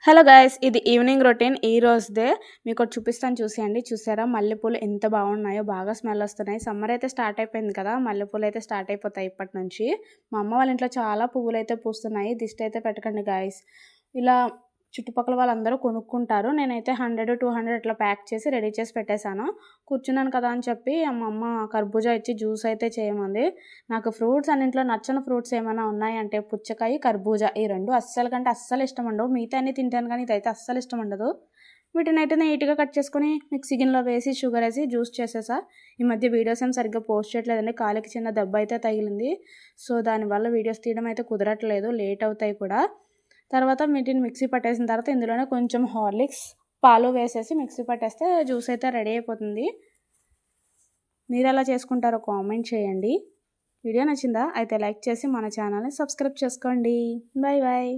Hello guys, ఇది evening routine ఈ రోజుదే. మీకు చూపిస్తాను చూసేయండి. చూసారా మల్లెపూలు ఎంత బాగున్నాయో, బాగా స్మెల్ వస్తున్నాయి. సమ్మర్ అయితే స్టార్ట్ అయిపోయింది కదా, మల్లెపూలు అయితే స్టార్ట్ అయిపోతాయి ఇప్పటి నుంచి. మా అమ్మ వాళ్ళ ఇంట్లో చాలా పువ్వులు అయితే పూస్తున్నాయి. దిష్టి అయితే పెట్టకండి గైస్. ఇలా చుట్టుపక్కల వాళ్ళందరూ కొనుక్కుంటారు. నేనైతే 100, 200 ఇట్లా ప్యాక్ చేసి రెడీ చేసి పెట్టేశాను. కూర్చున్నాను కదా అని చెప్పి మా అమ్మ కర్బూజా ఇచ్చి జ్యూస్ అయితే చేయమంది. నాకు ఫ్రూట్స్ అన్నింట్లో నచ్చని ఫ్రూట్స్ ఏమైనా ఉన్నాయంటే పుచ్చకాయ, కర్బూజా, ఈ రెండు అస్సలు ఇష్టం ఉండవు. మిగతా అన్ని తింటాను కానీ ఇదైతే అస్సలు ఇష్టం ఉండదు. వీటినైతే నీట్గా కట్ చేసుకొని మిక్సీ గిన్నెలో వేసి షుగర్ వేసి జ్యూస్ చేసేసా. ఈ మధ్య వీడియోస్ ఏం సరిగ్గా పోస్ట్ చేయట్లేదండి. కాలికి చిన్న దెబ్బ అయితే తగిలింది. సో దానివల్ల వీడియోస్ తీయడం అయితే కుదరట్లేదు, లేట్ అవుతాయి కూడా. తర్వాత వీటిని మిక్సీ పట్టేసిన తర్వాత ఇందులోనే కొంచెం హార్లిక్స్, పాలు వేసేసి మిక్సీ పట్టేస్తే జ్యూస్ అయితే రెడీ అయిపోతుంది. మీరు ఎలా చేసుకుంటారో కామెంట్ చేయండి. వీడియో నచ్చిందా? అయితే లైక్ చేసి మన ఛానల్ని సబ్స్క్రైబ్ చేసుకోండి. Bye bye.